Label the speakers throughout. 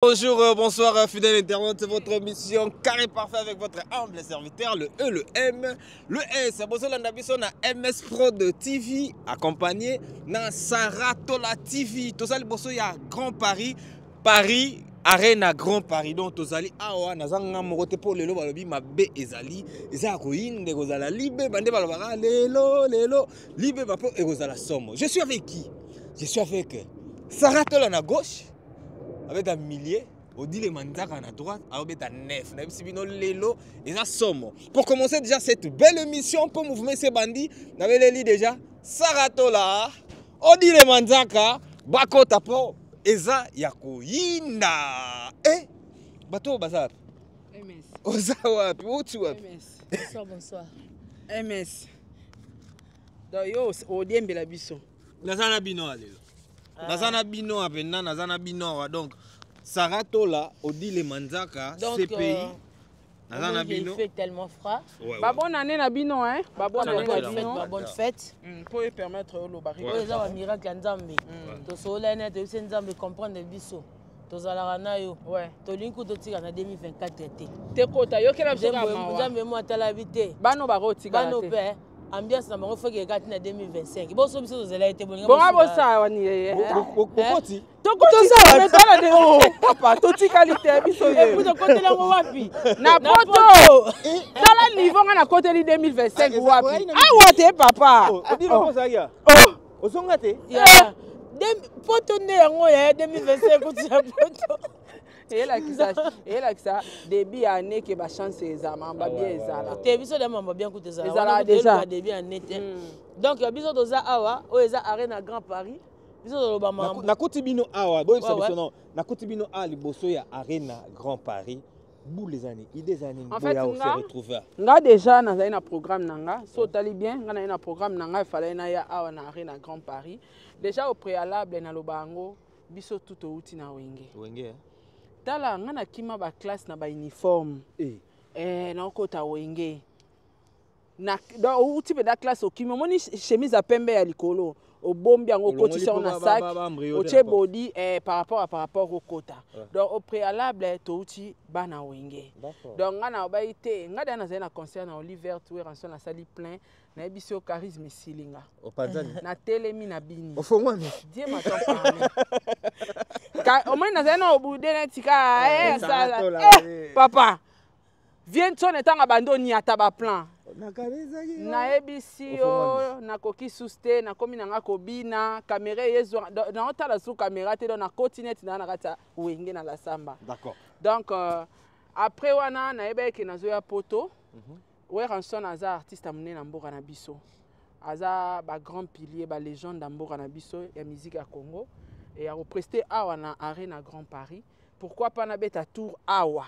Speaker 1: Bonjour, bonsoir fidèles internautes, c'est votre émission Carré Parfait avec votre humble serviteur, le E, le M, le S. Bonjour, on a MS Prod TV accompagné dans Saratola TV. Tout ça, il y a Grand Paris, Paris, Arena Grand Paris. Donc, tout ça, awa, nazanga morote pour le balobi mabe ezali, ezako inde gozala libe bande balobara lelo libe bapo egozala somo. Je suis avec qui? Je suis avec Saratola à gauche. Avec un millier, on dit les mandats à droite, avec un neuf, et ça somme. Pour commencer déjà cette belle émission pour mouvement ces bandits, on avait les déjà Saratola, on dit les mandats, Bako Tapo, et ça yako yina. Eh, bateau bazar.
Speaker 2: MS.
Speaker 1: Ozawa, puis où tu es?
Speaker 2: MS. Bonsoir. MS. Donc yo, au diembe la biso.
Speaker 1: Nazana bino alelo. Nazana bino apena, nazana bino donc Saratola, Odi les Manzaka, CPI. Nazana bino.
Speaker 3: Il fait tellement froid.
Speaker 2: Bah bonne année na bino hein. Bah bonne année na bino.
Speaker 3: Bonne fête.
Speaker 2: Pour permettre au bari.
Speaker 3: Oui, ça va miracle Nzambe. To solene to Nzambe comprendre biso. To zalarana yo. Ouais. To linku to tika na 2024 été.
Speaker 2: Te kota yo kela biso mawa.
Speaker 3: Nzambe mo atala bité.
Speaker 2: Bano baro tika.
Speaker 3: Bano pe. Ambiance na bango faut que gati na 2025. Bon so biso zela été bolinga.
Speaker 2: Bon abosa wani ye.
Speaker 1: Kokoti.
Speaker 2: Tokoti ça mais tala de oh papa to tika lité biso ye.
Speaker 3: Pour to côté la wapi.
Speaker 2: Na poto. Tala niveau na côté li 2025 wapi. Ah wate papa.
Speaker 1: Odi lo ça ya.
Speaker 2: Oh.
Speaker 1: Osonga te.
Speaker 3: Ya. Poto ne yango ya 2025 kuti ya poto.
Speaker 2: Et là qui ça début année que ba chance examen ba bien ezala.
Speaker 3: Te biso de mamba bien kuti ezala.
Speaker 2: Ezala déjà
Speaker 3: début année. Donc biso doza awa o eza Arena Grand Paris. Biso do ba mamba.
Speaker 1: Na kotibino awa, boy solution. Na kotibino a liboso ya Arena Grand Paris. Bou les années, des années boya on se retrouver.
Speaker 2: Nga déjà na un programme nanga, so tali bien, nga na un programme nanga, il fallait na ya awa na Arena Grand Paris. Déjà au préalable na lobango biso tout outi na wenge.
Speaker 1: Wenge.
Speaker 2: Tala nga na kima ba classe na ba uniforme. Na kota wenge. Na do outi be da classe o kima moni chemise à pembe ya likolo. Au bombi en cotissé on a sac au tché body par rapport au quota. Donc au préalable to outi bana wenge. Donc nga na ba ité nga na za na concert na Oliver Touer en son na sali plein na biso charisme silinga.
Speaker 1: Au panzani.
Speaker 2: Na telemi na bini.
Speaker 1: Au fond moi mais.
Speaker 2: Dieu m'a tant parlé. Au moins na za na obude na tika ça. Papa. Viens ton étant abandonné à taba plan. Na ebisi yo na koki suste na komi na kobina caméra yezo na otala sous caméra te na continent na kata wenge na la samba.
Speaker 1: D'accord.
Speaker 2: Donc après wana na ebeki na zoya poto ouais ranson aza artiste amné na mboka na biso aza ba grand pilier ba légende na mboka na biso ya musique ya Congo et a represter awa na Arena Grand Paris. Pourquoi pas na beta tour awa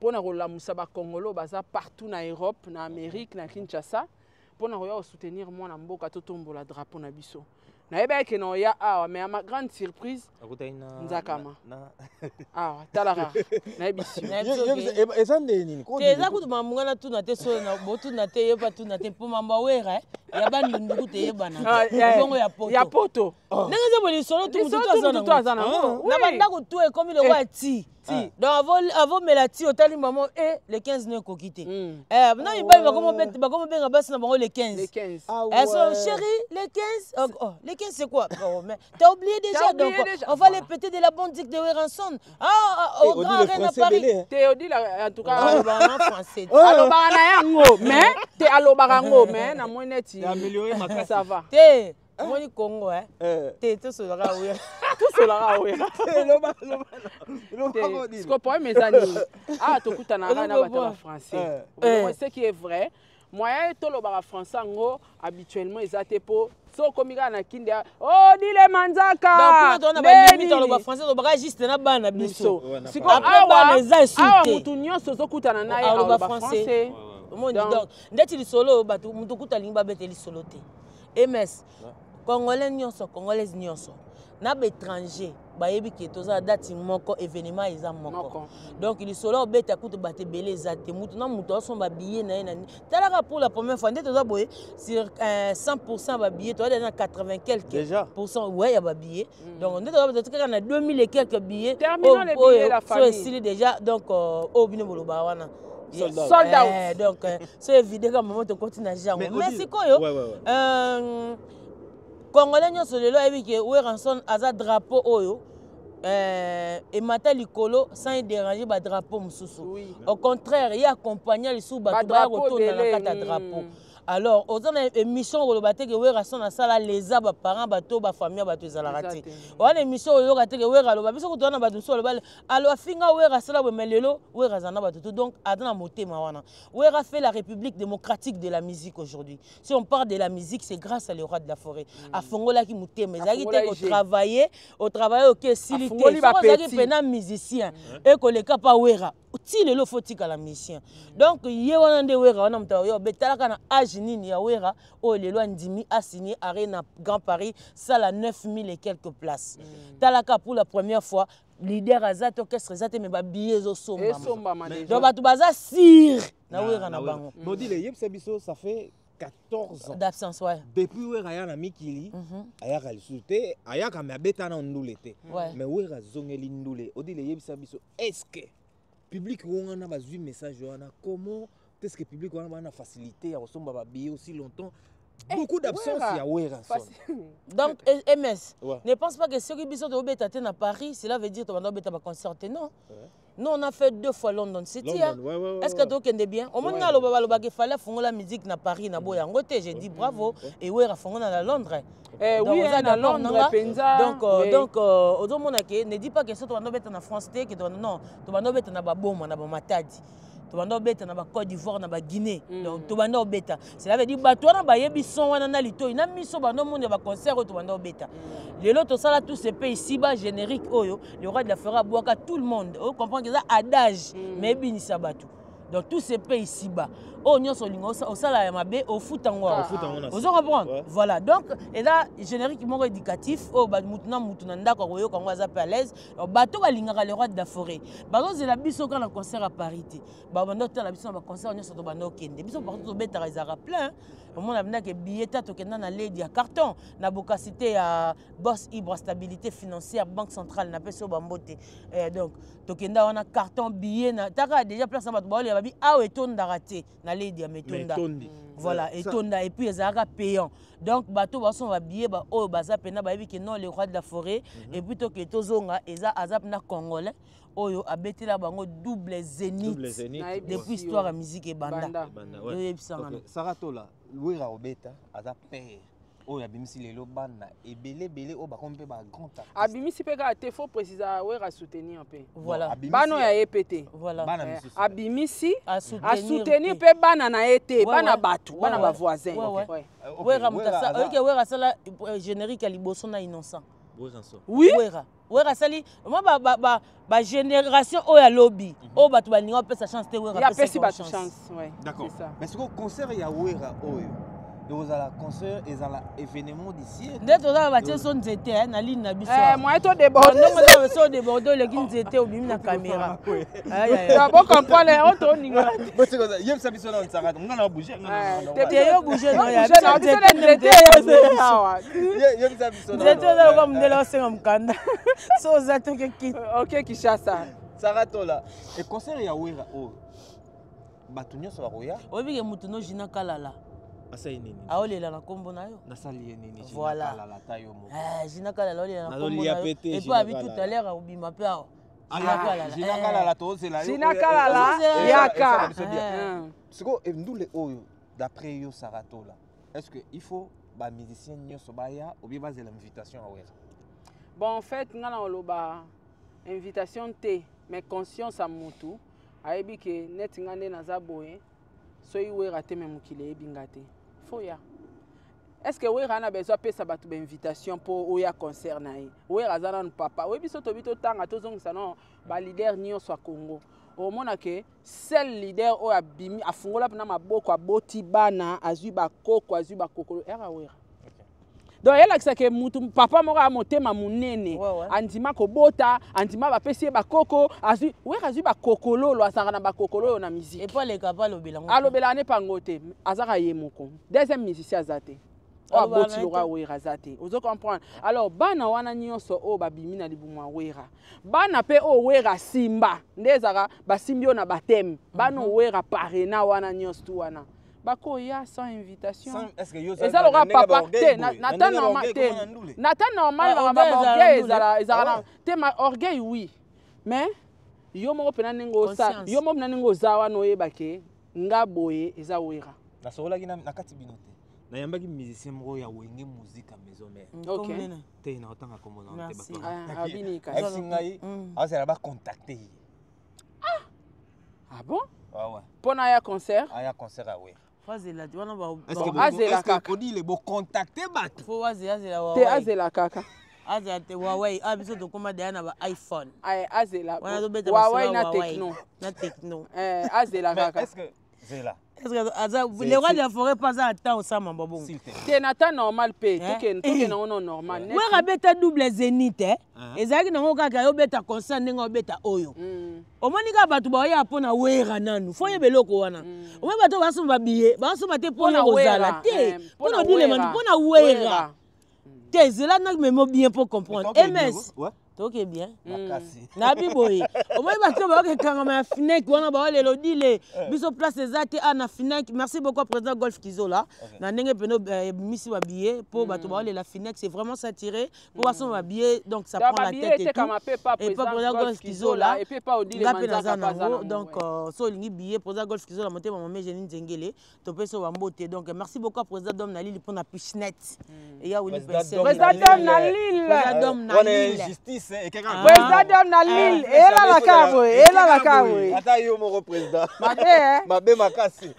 Speaker 2: pour la musaba congolo baza partout na Europe na Amérique na Kinshasa pour na soutenir moi na mboka to tombo la drapeau na biso na eba ke no ya awa mais à ma grande surprise nzakama awa talara na ebisi
Speaker 1: ezande nini
Speaker 3: ko eza kutu mamunga na tuna te so na botu na te yeba tuna te po mamba wera ya bandundu te yeba na bongo ya poto ndenge zo boli solo tu mutu azana na banda ko tu e comme le wati. Donc avant Melati hôtel maman et les 15 ne kokité. Non il va comment bien basse na bango les 15.
Speaker 2: Les 15.
Speaker 3: Chérie, les 15. Oh, les 15 c'est quoi? Mais t'as oublié déjà donc on va les péter de la bande de Weranson. Au Grand Arena Paris.
Speaker 2: T'es dit en tout cas en français. Allo barango mais t'es allo barango mais na moineti.
Speaker 1: Améliorer ma classe
Speaker 2: ça va.
Speaker 3: T'es moi ni Congo hein. T'es tout sur la oui.
Speaker 2: Tout cela oui. Ce qu'on peut mes amis. Ah to kutana na bata français. Ce qui est vrai. Moi to lo bara français ngo habituellement ezate po so komika na kindia oh di le manzaka.
Speaker 3: Donc on a ba limite lo ba français lo bara juste na bana biso.
Speaker 2: Siko awa les insultés. Awa mutu nyonso zo kutana na ya lo ba français.
Speaker 3: Mon dit donc ndeti li solo batu mutu kutalinga beteli solo te. MS Congolais nyonso, Congolaise nyonso. na étranger bayebi ke toza date moko événement eza moko donc il solo beta kutu bate belé ezate mutu na mutu asomba billet na ena talaka pour la première fois ndé toza boye sur 100% ba billet toza na 80 quelques % ouais ya ba billet donc ndé toza peut-être na 2000 et quelques billets
Speaker 2: terminons les billets la famille
Speaker 3: so déjà donc au bino boloba wana
Speaker 2: sold out
Speaker 3: donc c'est évident que moment to continue à jamais mais c'est quoi yo Congolais nyonso lelo yebi ke Weranson aza drapeau oyo et mata likolo sans déranger ba drapeau mususu au contraire il accompagner les sous ba drapeau na kata drapeau alors aux émission où le bateau que Weranson a ça les aba parents bateau ba famille bateau ezala raté on émission où le bateau que Weranson ba biso kutana bateau so le bal alors finga Weranson la mais lelo Weranson bateau donc adana motema wana Wera fait la République démocratique de la musique aujourd'hui si on parle de la musique c'est grâce à le roi de la forêt à Fongola qui motema ezaki te au travailler OK silité so pena musicien et que le cap Wera ti lelo faut tika la musicien donc ye wana nde Wera wana mta yo betalaka na âge nini ya Wera o lelo ndimi a signé Arena Grand Paris ça la 9000 et quelques places talaka pour la première fois leader azat orchestre azat mais ba billets zo somba donc batu baza sir na Wera na bango
Speaker 1: modile yebisa biso ça fait 14 ans
Speaker 3: d'absence ouais
Speaker 1: depuis Wera ya na mikili aya kalisute aya ka mabeta na ndulete mais Wera zongeli ndule odile yebisa biso est-ce que public wana bazui message wana comment est-ce que public wana na facilité à resomba ba billet aussi longtemps beaucoup d'absence ya Weranson
Speaker 3: donc MS ne pense pas que ceux qui biso de beta na Paris cela veut dire to banda beta ba concert non nous on a fait 2 fois London City est-ce que tu kende bien au monde ngalo baloba ke fallait fongola musique na Paris na boya ngote j'ai dit bravo et Wera fongola na Londres
Speaker 2: oui à Londres
Speaker 3: donc au monde ke ne dis pas que ça to banda beta na France te que non to banda beta na ba boma na ba matadi to banda beta na ba Côte d'Ivoire na ba Guinée donc to banda beta cela veut dire bato na ba yebi son wana na lito ina miso banda monde ba concert to banda beta lelo to sala tous ces pays ici bas générique oyo le roi de la fera boaka tout le monde on comprend que ça adage mais binisa bato donc tous ces pays ici bas oh nyonso lingo au sala ya mabe au futangwa vous comprendre voilà donc et là générique moko éducatif oh ba mutuna ndako koyo kango za à l'aise bato balingaka le roi de la forêt bazo zela biso quand le concert à Paris ba bando la biso ba concert nyonso to bando kende biso partout to beta ezara plein au monde abenda ke billet to kenda na lady ya carton na bokasité ya boss Ibra stabilité financière banque centrale na peso bambote donc to kenda wana carton billet na taka déjà place na bato ba oli babi awe etonda raté na lady ya metonda voilà etonda et puis ezaka payant donc bato ba son ba billet ba o baza pena ba yebi ke non le roi de la forêt et puis to ke tozonga eza azap na congolais oyo abetela bango double zénith depuis histoire ya musique et banda
Speaker 1: Saratola Wera obeta aza père oyo abimisi lelo bana ebele o bakompe ba grand artiste
Speaker 2: abimisi peka te faut préciser Wera soutenir pe
Speaker 3: voilà
Speaker 2: bano ya EPT
Speaker 3: voilà
Speaker 2: abimisi a soutenir pe bana na été bana batu bana ba voisins
Speaker 3: Wera mutasa oyo Wera sala générique ya liboso na innocent
Speaker 2: oui
Speaker 3: Wera sali moi ba génération o ya lobby o batu ba ninga pesa chance te Wera
Speaker 2: pesa ba chance ouais
Speaker 1: d'accord mais ce concert ya Wera oyo vous allez concert et à l'événement d'ici
Speaker 3: dès to za ba tieso nzete na ligne na biso
Speaker 2: moi to déborder
Speaker 3: non moi so déborder le kin nzete obimi na caméra
Speaker 2: ya bon comprendre on to ninga
Speaker 1: parce que yem sa biso na nsaka ngana bouger
Speaker 3: te yo bouger non ya
Speaker 2: nzete
Speaker 1: yem sa biso
Speaker 3: nzete za ko mndela osenga mkanda so za to ke ki
Speaker 2: OK Kishasa
Speaker 1: Saratola et concert ya Wera o bato nyonso bakoya
Speaker 3: obike mutu no jina kalala
Speaker 1: asai nini
Speaker 3: aolela na kombo na yo
Speaker 1: nasali nini
Speaker 3: voilà
Speaker 1: la tayo mo
Speaker 3: jina kalala aolela na kombo na yo et puis abi tout à l'heure obima pe aho
Speaker 1: jina kalala to zela yo
Speaker 2: jina kalala yaka
Speaker 1: siko ndule oyo d'après yo Saratola est-ce que il faut ba musicien nyonso baya ou bien baser l'invitation à Wera
Speaker 2: bon en fait ngana oloba invitation te mais conscience à mutu ayebi ke net ngande na zaboye so yi Wera te même mukile ebingate foya est-ce que Wera na besoin pesa batu ba invitation pour oya concert na ye Wera zana no papa we biso to bito tanga to zongisa no ba leader nyonso a Congo o mona ke seul leader o abimi afungola na maboko aboti bana azui ba koko azui ba kokolo era Wera donc elakisa ke mutu papa moko a motema munene andima kobota andima bapesi bakoko azwi wera azwi bakokololo asanga na bakokololo na musique
Speaker 3: et pas les capables obelango
Speaker 2: alobela ne pangote azaka ye moko deuxième musicien azate o boti loka wera azate ozo comprendre alors bana wana nyonso o babimi na libumwa wera bana pe o wera simba ndezaka basimbio na batem bana wera parena wana nyonso tu wana bako ya sans invitation eza loka papa te nata normal te nata normal ba orgueil ezala te ma orgueil oui mais yo moko pena ningo sa yo moko na ningo zawa no yebake nga boye eza wera
Speaker 1: na sola kina na kati binote na yambaki musicien moko ya wenge musique à maison mère
Speaker 2: OK
Speaker 1: te na otanga komona te
Speaker 2: ba abinika
Speaker 1: singai azala ba contacter
Speaker 2: ah bon
Speaker 1: ouais
Speaker 2: pona ya concert
Speaker 1: à wera
Speaker 3: Azela, tu vois,
Speaker 1: est-ce que Cody les beaux contacter bat?
Speaker 3: Faut azela wa.
Speaker 2: Te azela kaka.
Speaker 3: Azela te Huawei, abiso to koma derrière na iPhone.
Speaker 2: Ay azela.
Speaker 3: Huawei na techno. Na techno.
Speaker 2: Azela kaka.
Speaker 1: Est-ce que Zela?
Speaker 3: Est-ce que les rois de la forêt pas à temps ça mon babon?
Speaker 2: Te nata normal pe, tout que non normal.
Speaker 3: Ouais rabeta double zénith ezaki nango kaka yo beta concert ndenge beta oyo. Omonika batu ba ya pona wera nanu. Fo yebeloko wana. Omwe batu baso babiye, baso bate pona ozala te. Pona dile man pona wera. Te Zela na memo bien pour comprendre. MS. Ok bien. Nabi boy. Au moins bato ba ke kangama ya Finek wana ba lelo dile biso place ezate ana Finek. Merci beaucoup président Golf Kizola. Na ndenge peno misi ba billet pour bato ba la Finek c'est vraiment satiré pour baso ba billet donc ça prend la tête et tout. Et pas président Golf Kizola
Speaker 2: et puis pas odile manzaka
Speaker 3: pas donc so lingi billet président Golf Kizola monter maman Jenny Nzengele to peso ba mbote donc merci beaucoup président Dom Nalil pour na piscine. Et ya Willy
Speaker 2: président Dom Nalil.
Speaker 3: Président Dom Nalil.
Speaker 2: Président na Lille, la cabo.
Speaker 1: Attends, yo mon président.
Speaker 2: Mabe
Speaker 1: makasi.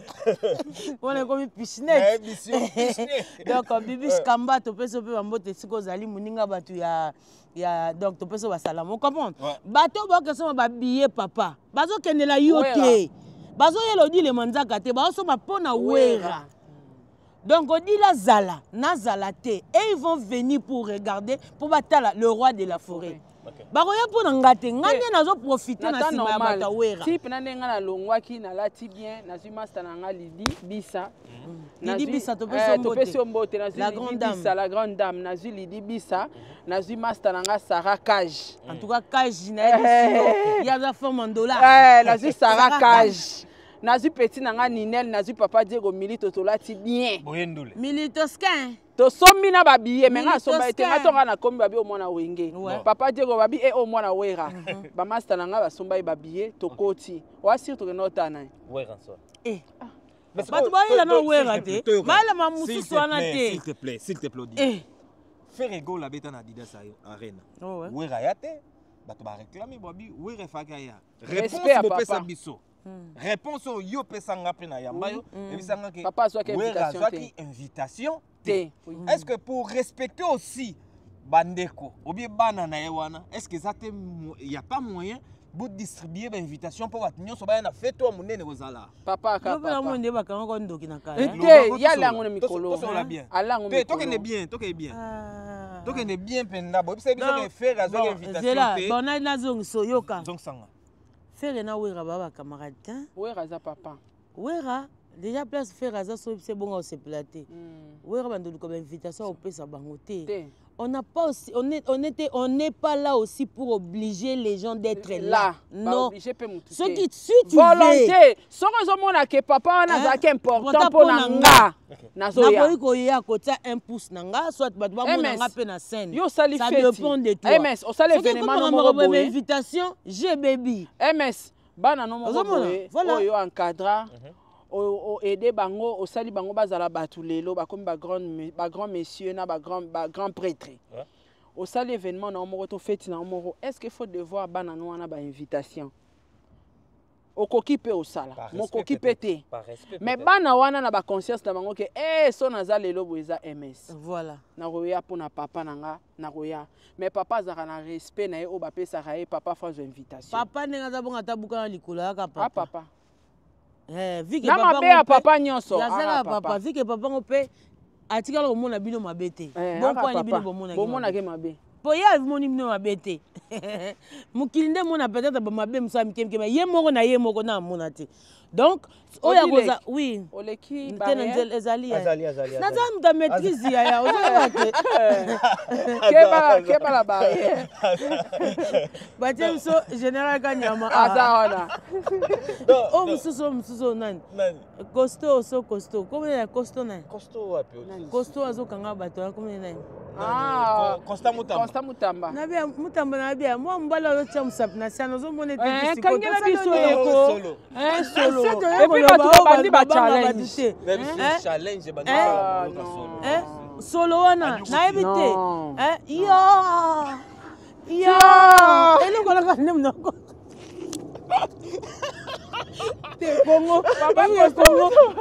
Speaker 3: On est comme piscine. Donc Bibi Kamba to peso pe bambote siko zali muninga batu ya donc to peso basala. Vous comprenez? Bato ba ke so ba billet papa. Bazo kenela yo te. Bazo yelo di le manzaka te, bazo ma pona wera. Donc on dit la Zala, Nazala te, et ils vont venir pour regarder, pour battre le roi de la forêt. Baroya pour n'engate, ngane nazo profiter na sima ya batawera.
Speaker 2: Si penande ngana longwaki na lati bien, na zuma stananga Lidi Bisa.
Speaker 3: Lidi Bisa to
Speaker 2: peso mbote na la grande dame. La grande dame na zu Lidi Bisa, na zuma stananga Sarah Kaj.
Speaker 3: En tout cas Kaj na édition, ya za forme en dollar.
Speaker 2: Na zu Sarah Kaj. Nazu petit nanga Ninel nazu papa Diego milito to lati bien.
Speaker 1: Boyendule.
Speaker 3: Milito skin.
Speaker 2: To somi na babiye menga somba ete ngatonga na kombi babi o mwana wenge. Papa Diego babi e o mwana wera. Ba master nanga ba somba babiye to koti. Wa surtout que nota na.
Speaker 1: Wera so.
Speaker 3: Batu ba ila na wera te. Ba ila ma mususu wana te.
Speaker 1: S'il te plaît. Ferrego la beta na Adidas Arena. Wera ya te. Batu ba réclamer babi wera faka ya. Réponse bo pesa biso. Réponse au yo pesanga pena yamba yo ebisanga ke
Speaker 2: papa soit
Speaker 1: invitation te. Est-ce que pour respecter aussi bandeko ou bien banana wana est-ce que ça il y a pas moyen de distribuer l'invitation pour battre so ba na fête o munene kozala
Speaker 2: papa ka
Speaker 3: papa monde ba kango ndoki na kala
Speaker 2: te ya lango na mikolo
Speaker 1: alango mikolo toke bien tokende bien penda bo bisa biso ke faire azo invitation te
Speaker 3: bona na zongiso yoka
Speaker 1: zongsanga
Speaker 3: faire na wera baba camarade
Speaker 2: wera za papa
Speaker 3: wera déjà place faire ça c'est bon on se plater wera bando comme invitation au pesa bangote on n'a pas aussi on n'est pas là aussi pour obliger les gens d'être là non ce qui tu
Speaker 2: volonté soko zo mona ke papa na za ke important pour nga nazoya
Speaker 3: na ko ya ko ta 1 pouce nanga soit ba mona nga pe na scène
Speaker 2: yo sali
Speaker 3: ça dépend de toi
Speaker 2: MS o sali événement no mo
Speaker 3: invitation j'ai baby
Speaker 2: MS bana no mo voilà yo encadra o aider bango o sali bango bazala batu lelo ba comme ba grand messieurs na ba grand prêtre o sali événement na mo to fête na mo est-ce qu'il faut devoir bana no na ba invitation o kokipe o sala mo kokipe te mais bana wana na ba conscience na bango ke so naza lelo boeza MS
Speaker 3: voilà
Speaker 2: na roya pona papa nanga na roya mais papa zaka na respect na ye o ba pesa ra papa fazo invitation
Speaker 3: papa nenga za bonga tabuka na likolo ya papa
Speaker 2: papa
Speaker 3: vike
Speaker 2: papa nyonso
Speaker 3: yazala papa vike papa ngope atikala komona bino mabe te bon point bino
Speaker 2: bomona ke mabe
Speaker 3: po ya moni bino mabe te mokili nde mona peut-être ba mabe musa mikemke ye moko na ye moko na mona te donc oya koza oui
Speaker 2: oleki
Speaker 3: barrière ezali naza muta maîtrise ya oza te
Speaker 2: keba la barrière
Speaker 3: batie biso général Kanyama
Speaker 2: aza wana
Speaker 3: oh mususu nani costaud combien costaud nani costaud azokanga bato combien nani
Speaker 1: Constant
Speaker 2: Mutamba.
Speaker 3: Nabia Mutamba nabia moi mbala lo tia musapi na siano zo mone te
Speaker 2: bisiko. Kangela biso eko. Solo. Et puis bato bandi ba challenge.
Speaker 1: Même si challenge bandi
Speaker 3: solo. Solo wana na ebite. Yo. Elo kola ka nem nako. Congo,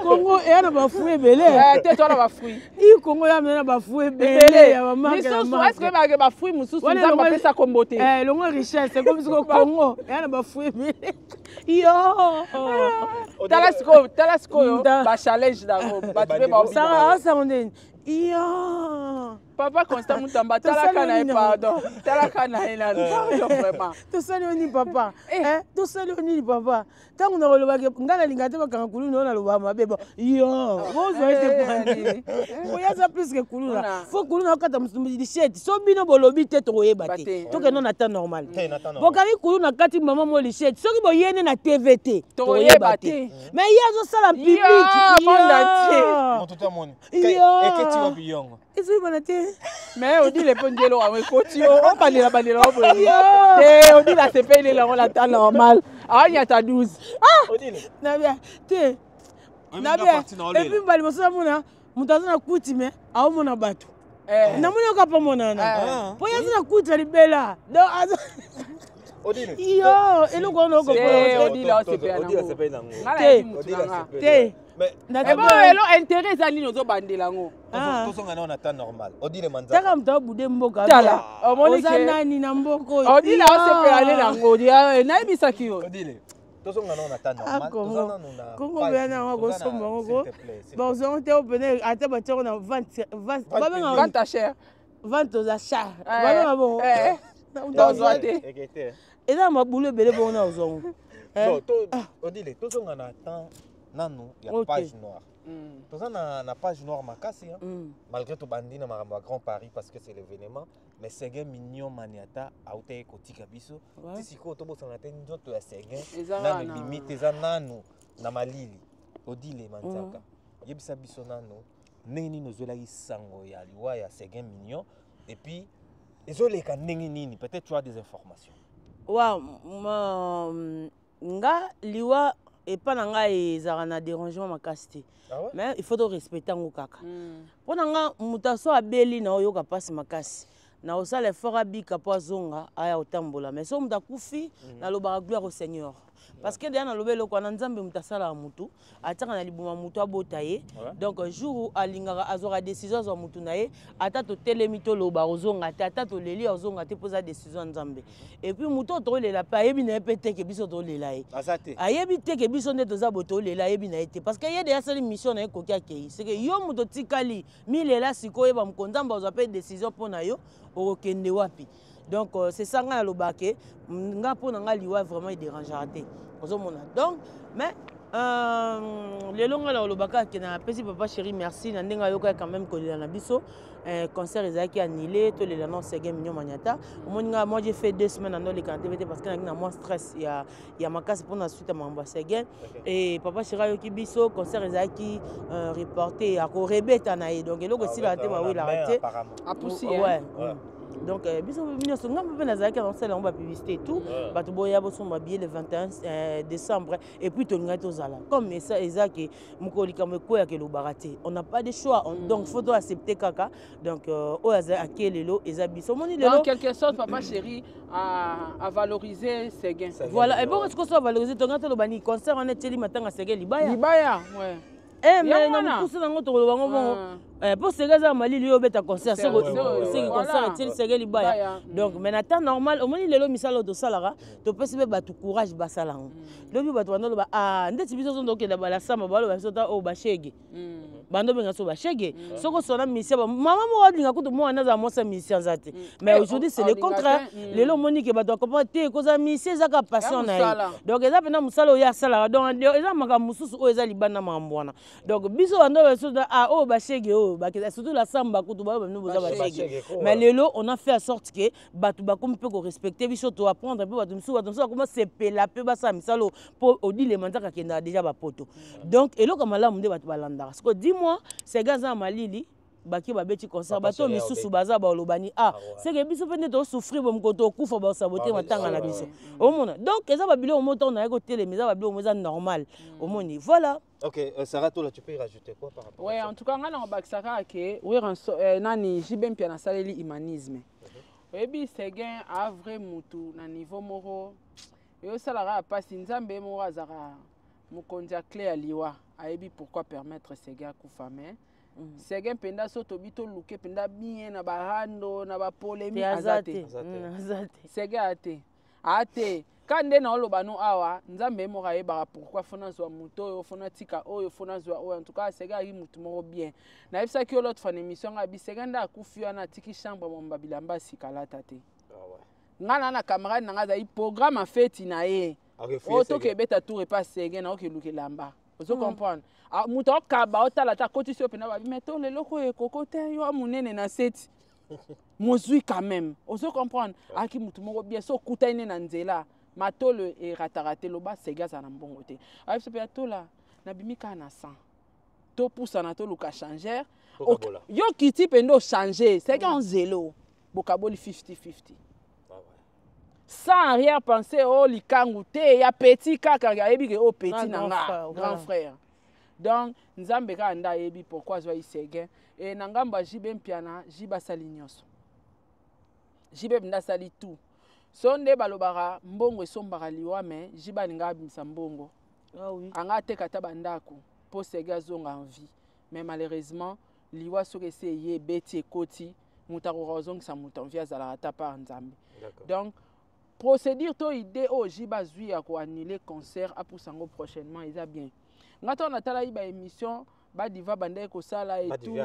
Speaker 3: Congo, et on va fouiller belé.
Speaker 2: Tais-toi, on va fouiller.
Speaker 3: Il Congo, il y a un fouiller belé.
Speaker 2: Est-ce que va fouiller Moussou, on va faire ça comme beauté.
Speaker 3: Le mot richesse, c'est comme si au Congo, et on va fouiller belé. Yo.
Speaker 2: Talasco, ba challenge d'abo, ba tu ba
Speaker 3: ça on est. Yo.
Speaker 2: Papa Constant Mutamba, talaka na pardon. Talaka na ina vraiment.
Speaker 3: To sali oni papa. To sali oni papa. Tango na loba ke ngala lingate bakanga kuluna na loba mabe bon. Yo. Bozo ete kwandi. Oyaza plus que kuluna. Faut kuluna kata musumbi shirt. So bino bolobi te to yeba te. To ke non ata normal. Bokari kuluna kati mama mo li shirt. Soki boyene na TVT. To yeba te. Mais yazo sala public.
Speaker 2: Yo.
Speaker 1: Tout monde.
Speaker 3: Yo.
Speaker 1: Est-ce
Speaker 2: mais on dit les pendelo avec côté on parle la bandela on dit la CP il est là on l'attend normal ah il y a ta 12
Speaker 3: on dit nabia te nabia et puis mbali mosa mona mutazana kuti me awo mona bato na mona ka pa mona na po yazana kuti libela do yo eloko ono ko
Speaker 2: on dit la CP nango
Speaker 3: te
Speaker 2: mais elo intérêt za nini ozo bandela ngo
Speaker 1: to songa na temps normal odile manza
Speaker 3: taka mta bude mboka
Speaker 2: tala
Speaker 3: oza nani na mboko
Speaker 2: odile o CP ale na ngo dia na ebisa kiyo
Speaker 1: odile to songa na temps normal to songa na
Speaker 3: kongo bena ngo somba ngo bon zo te opene ata ba tsoko na 20
Speaker 2: 20 cher
Speaker 3: 20 za cher bana bon
Speaker 2: dozoate
Speaker 3: eza mabulu bele bona ozongo
Speaker 1: to odile to songa na temps nanu ya page noire. Tout ça na page noire makasi malgré tout bandina maramba Grand Paris parce que c'est l'événement mais Séguin mignon maniata aute kotika biso tisiko to bosana te ndoto ya Séguin na limite za nanu na malili odile manzaka yebisa biso nanu neni nozola isango ya liwa ya Séguin mignon et puis ezoleka ndenge nini peut-être tu as des informations.
Speaker 3: Wa nga liwa et pas nanga ezara na dérangement makasti mais il faut to respecter ngo kaka pona nga mutaso abeli na oyo ka passe makasi na osala fora bika po zonga aya otambola mais so mutakufi na lobaka gloire au Seigneur parce que déjà na lobelo ko na nzambe mutasala mutu ataka na libuma mutu abota ye donc jour alingaka azora décision zo mutu na ye ata to telemi to loba ozonga te ata to leli ozonga te poza décision nzambe et puis mutu to lela pa yebi na epete ke biso to lela ye ayebi te ke biso nde toza boto lela yebi na ete parce que ye déjà sali mission na ekoki akei c'est que yo mutu tikali mi lela sikoye ba mkonzamba oza pe décision pona yo okende wapi donc c'est ça nga lobake nga pona nga liwa vraiment il dérangera te donc mais les longs là au lobaka qui na pesi papa chéri merci na ndenga yoka quand même kolela na biso concert ezaki annulé to les annonces Séguin mignon maniata moi j'ai fait 2 semaines dans les activités parce que na moins stress il y a ma casse pour la suite à mamba Séguin et papa chéri yoki biso concert ezaki reporté à rebeta na donc eloko si la te ba oui l'arrêté
Speaker 2: à pousser
Speaker 3: ouais donc biso nyonso nga mpe nazalaki na sala ba publicité et tout bato boya bosomba billet le 21 décembre et puis tolingai tozala comme ça ezaki mokolika mekoya ke lobaka te on n'a pas de choix donc faut to accepter kaka donc oyaza akelelo eza biso moni lelo
Speaker 2: en quelque sorte papa chéri à valoriser Séguin
Speaker 3: voilà et bon est-ce que ça valoriser tonga to lobani concert on est teli matanga Séguin libaya
Speaker 2: ouais
Speaker 3: mais na mkusa nango to lobango bon Pour ce gars, Mali, lui, il concert. C'est concert, il s'est libaya. Donc, maintenant, normal, au moins, il est là, misalo de salara. Tu peux se battre courage, basalang. Donc, il va te dire, ah, ndeti biso sont donc la sama, balo, basota au bachege. Bando benga so bachege. Soko sona mission, maman moi, linga kutu moi, naza moi sa mission zate. Mais aujourd'hui, c'est le contraire. Les lots monique, bah, tu comprends, t'es cause mission, ça ka passion na. Donc, ils appellent musalo ya salara. Donc, ils ont maka mususu o eza libana mambwana. Donc, biso bando basota ah oh bachege. Surtout la samba mais lelo on a fait en sorte que batu bakum peut respecter biso to apprendre peu batu comment c'est pela peu basa misalo pour odi les mandaka kenda déjà ba poto donc elo comme là munde batu balanda parce que dis-moi ces gars en Malili baki babeti concert bato misusu baza ba olobani ah c'est que biso pende to souffrir bom koto kufa ba saboter matanga na biso au monde donc eza ba bilo au moto na ko télé mais eza ba bilo au normal au monde voilà.
Speaker 1: Ok, Sarah, toi, tu peux y rajouter quoi par rapport à ça?
Speaker 2: En tout cas, on a que oui, nani jibem pia na saleli humanisme. Ebi segen a vrai mutu na niveau moro. Yo salara passe nzambe mo azara mukonja clé aliwa. Aebi pourquoi permettre segen ku fame. Segen penda so tobito luke penda bien na bahando na ba polémique azate. Segen ate. Ate. Kande na oloba no awa nzambe mo ga yeba pourquoi fona zo muto yo fona tika oyo fona zo oyo en tout cas sega yi mutu mo bien na ifsa ki l'autre fan émission ga bi seganda akufio na tiki chambre mo mbabilamba sikalata te ngana na camarade na ngaza i programme en fait na ye auto ke beta tour pas segen na oke luke lamba ozo comprendre muto okaba otala ta kotisi opena ba meto le loko e kokote yo munene na seti mozui quand même ozo comprendre aki mutu mo bien so kutaine na nzela matolo et ratarate loba sega za na mbongo te ayi se pe tola na bimika na 100 to pousa na to luka changer yo kiti pendo changer c'est qu'en zélo bokaboli 50-50 sans arrière penser oh likangu te ya petit kaka ya yebi ke oh petit nanga grand frère donc nzambe ka nda yebi pourquoi zo isege et nangamba jibe mpiana jiba salinyoso jibe nda sali tout sonde balobara mbongo esombaka liwa me jiba ninga abimisa mbongo anga teka ta bandako po sega zonga en vie mais malheureusement liwa soki se ye beti ekoti mutako rozongisa mutu en vie azala ata par nzambe donc procédure to idée o jiba zui ya ko annuler concert apusango prochainement eza bien ngato na tala iba émission ba diva bande ko sala et tout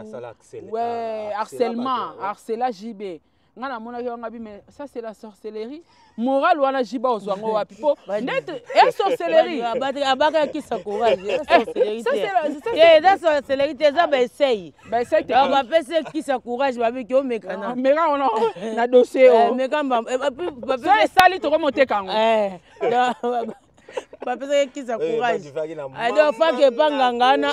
Speaker 2: ouais harcèlement harcela jibe ngana mona ke ngabi mais ça c'est la sorcellerie morale wana jiba ozwango wapi po net et sorcellerie abaka ki sa courage sorcellerie et la sorcellerie ça ba essaye on va faire qui sa courage ba bi ki o mekana meka on na dossier meka ça sali to remonter kango Papesa kisa courage. Ado fake pangangana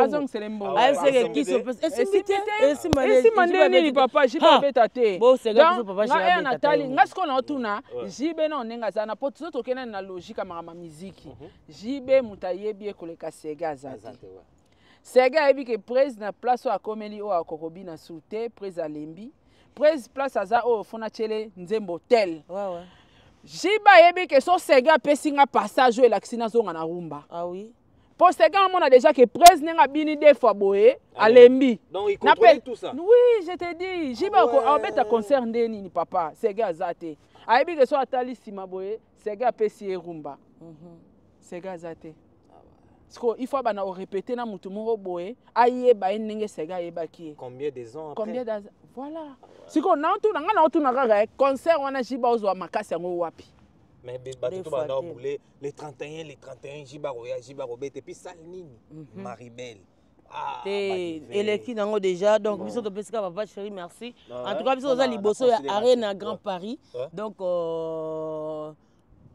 Speaker 2: azong selembo. Azeke kiso pesa. Esi mandeni ni papa jiba beta te. Bo sega kiso papa jiba beta. Natali ngasko na otuna jibe na onenga zana poto to kena na logique mama muziki. Jibe mutayebi ekoleka sega zate. Sega ebi ke prise na place a komeli o akokobi na sute prise a lembi. Prise place aza o fona chele nzembo tel. Ouais. Jiba yebi que so sega pesinga passage et l'accina zonga na rumba. Ah oui. Pour sega on a déjà que presse nenga bini deux fois boé à lembi. Donc il contrôle tout ça. Oui, je te dis, jiba ko abeta concert ndeni ni papa, sega zate. A yebi que so atali sima boé, sega pesi rumba. Sega zate. Parce qu'il faut répéter na mutu moro boé, aye ba nenge sega yeba ki.
Speaker 1: Combien des ans après?
Speaker 2: Combien d'années? Voilà. Si on a un concert, on a jiba ozo makasi yango wapi.
Speaker 1: Mais bateau bana boulé les 31 jiba robet et puis salnini Maribel. Ah,
Speaker 3: et les qui nango déjà donc biso to pesika papa chéri merci. En tout cas biso oza liboso ya Arena Grand Paris. Donc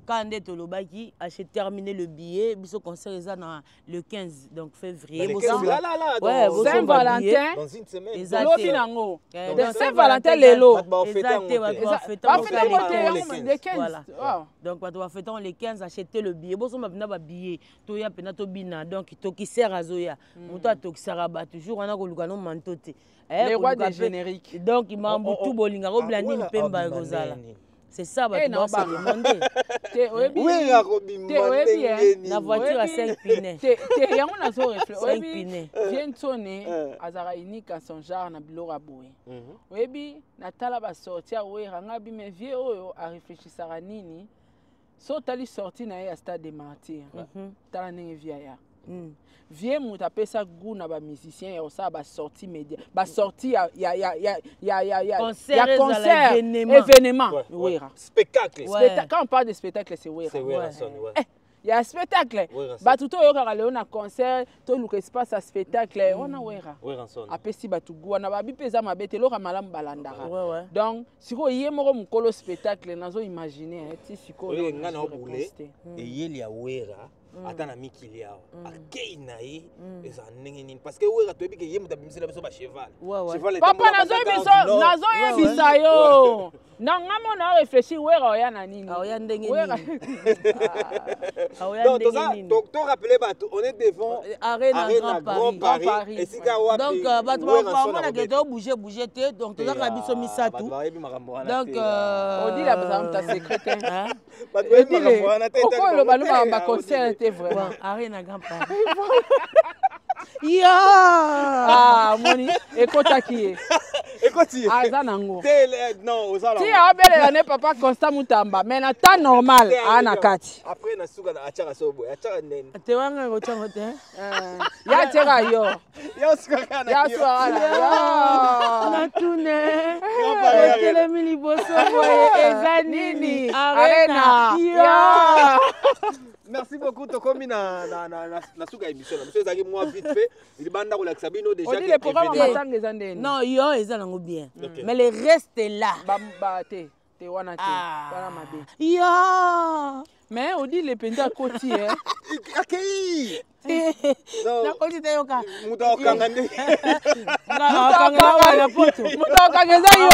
Speaker 3: quand Tolobaki a terminé le billet, biso concert le 15 donc février.
Speaker 1: Ouais,
Speaker 2: Saint-Valentin.
Speaker 1: Dans une semaine.
Speaker 2: Saint-Valentin lelo.
Speaker 3: Donc on va fêter les 15 acheter le billet. Boso mabina ba billet. To ya pena to bina donc to ki sert azoya. Muto to ki sera toujours on a ko lukano mantote.
Speaker 2: Les rois des génériques.
Speaker 3: Donc il m'a tout bolinga ko blandi mpemba kozala. C'est ça, bah, tu vas se demander.
Speaker 1: La
Speaker 3: voiture à 5 pinets.
Speaker 2: 5 pinets. Viens sonner, Azara unique à son genre, na bilora boy. Webi, Natala va sortir, oui, Rangabi, mais vieux, à réfléchir à Nini. Sautali sorti na ya stade de martyr. Tala nenge vieya. Vieux mou tapé ça goût na ba musicien et ça ba sorti média. Ba sorti ya concert événement.
Speaker 1: Spectacle.
Speaker 2: Quand on parle de spectacle c'est oui.
Speaker 1: C'est oui,
Speaker 2: il y a un spectacle. Bah tout au yo na concert, tout le espace à spectacle, on a wera. Après si ba tout goût na ba bi pesa mabete lo malam balandara. Donc si ko yé moko mukolo spectacle nazo imaginer ti siko
Speaker 1: yo ngana obule et yeli ya wera atana mikili yao akei na ye eza ndenge nini parce que wera to ebi ke ye mutabimisa biso ba cheval.
Speaker 2: Papa nazo yebisa yo. Nangamo na réfléchir wera oya na nini.
Speaker 3: Oya ndenge nini.
Speaker 1: Donc, tu rappelles, on est devant Arena Grand Paris. Et si
Speaker 3: donc, tu vas bouger. Donc, tu vas biso misato. Donc,
Speaker 2: on dit la ta secrétaire. On dit le concert était vraiment
Speaker 3: Arena Grand Paris.
Speaker 2: Ah, moni, écoute qui
Speaker 1: écoute,
Speaker 2: nango.
Speaker 1: Non, osala.
Speaker 2: Si abele la ne papa constant mutamba, mais na temps normal ana kati.
Speaker 1: Après na suka na achara sobo, achara nene.
Speaker 3: Te wanga ko chango te.
Speaker 2: Ya tera yo.
Speaker 1: Ya suka kana.
Speaker 2: Ya suka ala.
Speaker 3: Na tune. Tele mili boso boye ezanini.
Speaker 2: Arena. Ya.
Speaker 1: Merci beaucoup Tokomi na suka émission. Monsieur Zaki moi vite fait, il banda ko la Sabino déjà.
Speaker 2: On dit les programmes matang ezandeni.
Speaker 3: Non, yo ezanango bien. Mais le reste est là.
Speaker 2: Bamba te wana te. Wana mabe.
Speaker 3: Ya.
Speaker 2: Mais on dit les penda koti hein.
Speaker 1: Akei.
Speaker 3: Na koti te yoka.
Speaker 1: Muta okangande.
Speaker 3: Okangana poto.
Speaker 2: Muta okangeza yo.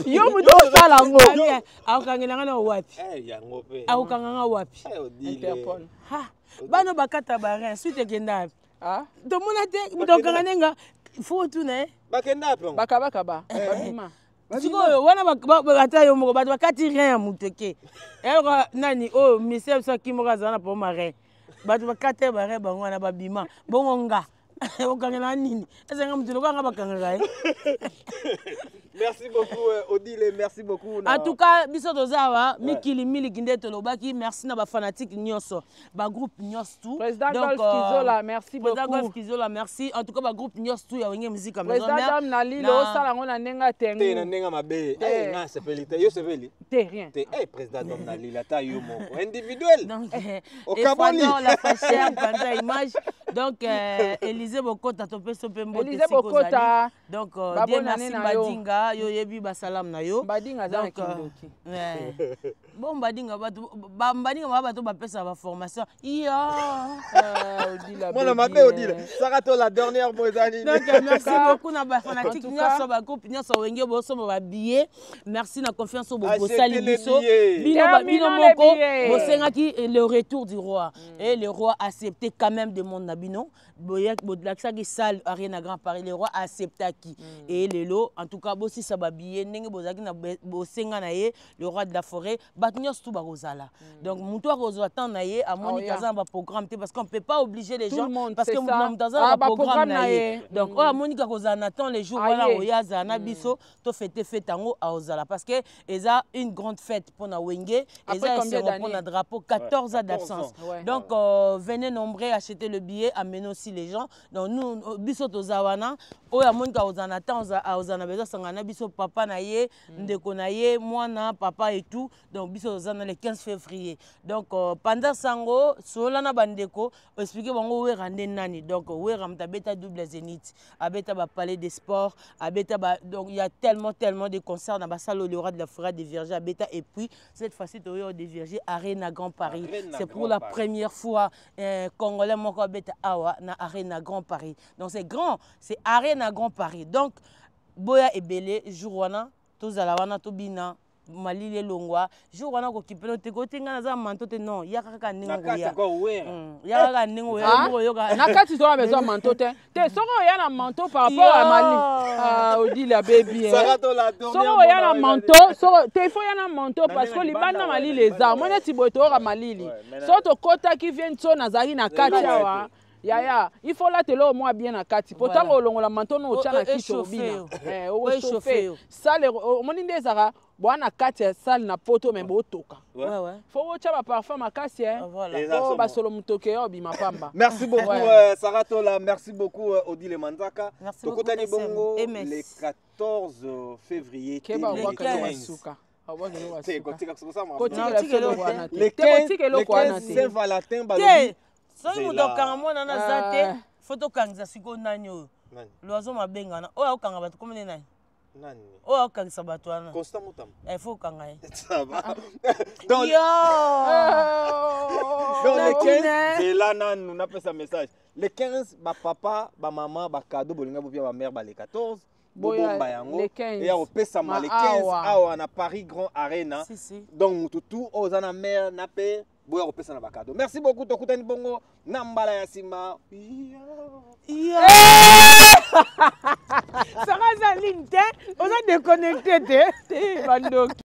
Speaker 2: Yo muta osala ngo.
Speaker 3: Okangena ngana wapi?
Speaker 1: Yango pe.
Speaker 3: Okanganga wapi?
Speaker 2: Interpol.
Speaker 3: Ha. Bano bakata barin suite kenda.
Speaker 2: Ah?
Speaker 3: To mona te muta okanganenga. Faut tout ne.
Speaker 1: Bakenda pe.
Speaker 2: Bakaba. Babima.
Speaker 3: Sikoyo wana bakata yo moko bato bakati rien ya muteke. Elko nani oh misel so kimoka zana po marin. Bato bakate bare bango na babima. Bongonga. Okangela nini? Ezenga mutu lokanga bakanga.
Speaker 1: Merci beaucoup Odile, merci beaucoup.
Speaker 3: En tout cas, biso tozawa mikili mili kinde tolobaki, merci na ba fanatique nyonso, ba groupe nyonso tout.
Speaker 2: Président Golf Kizola, merci beaucoup.
Speaker 3: Président Golf Kizola, merci. En tout cas, ba groupe nyonso tout ya wenge musique maison
Speaker 2: mère. Président Dame Nalilo sala ngona nenga tengu.
Speaker 1: Te na nenga mabe. Eh nga sepelite, yo sepeli.
Speaker 2: Te rien.
Speaker 1: Te président Dame Nalila ta yo moko individuel.
Speaker 3: Donc
Speaker 1: au Kaboni
Speaker 3: la fachère pendant image. Donc Élisée Bokota to peso pembo te
Speaker 2: Élisée Bokota.
Speaker 3: Donc Dieu merci Badinga. Yo yebi ba salam na yo
Speaker 2: Badinga za kindoki
Speaker 3: bon Badinga bato ba pesa ba formation
Speaker 1: Odila moi na mabe Odila sakato la dernière moisani.
Speaker 3: Donc merci beaucoup na ba fanatique nyonso ba groupe nyonso wenge boso ba billet merci na confiance au bosali biso bino moko bosenga ki le retour du roi et le roi a accepté quand même de mon nabino boyak bodlaksa ki salle Arena Grand Paris le roi a accepté qui et lelo en tout cas bosi ça ba billet ndenge bozaki na bosenga na ye le roi de la forêt batnyos tout ba rozala donc muto ko attendre na ye a moni kaza ba programme parce qu'on peut pas obliger les gens parce que muto dans ba programme na ye donc o moni ka kozana attend les jours voilà oyaza na biso to fête tango a ozala parce que eza une grande fête pour na wenge eza pour na drapeau 14 ans d'absence donc venez nombreux acheter le billet amener aussi les gens donc nous biso tozawana o moni ka ozana attend a ozana besoin sangana biso papa na ye ndeko na ye mwana papa et tout donc biso ozana le 15 février donc pendant sango solana bandeko expliquer bango wera nde nani donc wera mtabeta double zénith abeta ba palais des sports abeta ba donc il y a tellement de concerts dans ba salle le roi de la forêt des vergers abeta et puis cette fois-ci au des vergers Arena Grand Paris c'est pour la première fois congolais moko abeta awa na Arena Grand Paris donc c'est grand c'est Arena Grand Paris donc boya ebele jour wana tozala wana tobina malili elongwa jour wana kokipelo te kotinga naza manto te non ya kaka ndenge ya kaka ndenge oyoka
Speaker 2: na kati to besoin manto te soko oya na manto par rapport à mali odi la baby soko oya na manto soko te faut ya na manto parce que libanda mali les armes mona tiboto ora malili so to kota qui vient so nazari na kati awa Yaya, il faut là te lo moi bien na kati. Pourtant au longo la manto no tcha na kicho bina. O chauffer. Ça le moninde zara bwana kati sale na poto mais bo toka.
Speaker 3: Ouais.
Speaker 2: Faut tcha ba parfum makasi Faut ba solo mutoke yo bima pamba.
Speaker 1: Merci beaucoup Sarah Tola, merci beaucoup Odile Manzaka. Tokotani bongo le 14 février.
Speaker 2: Keba waka suka.
Speaker 1: Le 15 Saint-Valentin
Speaker 3: soki moto okanga mwana naza te fo tokangisa sikoyo nani oyo loiseau mabengana oyo akokanga bato komene nani oyo akokangisa bato wana fo okanga ye
Speaker 1: donc le 15 zela nanu napesa message le 15 bapapa bamama bakado bolinga bopia bamare bale 14 bobomba yango eya kopesama le 15 awa na Paris Grand Arena donc mututu oyo oza na mare na mpe boya kopesa na bakado. Merci beaucoup tokutani bongo na mbala ya sima.
Speaker 2: Ça va ça ligne te, on a déconnecté te.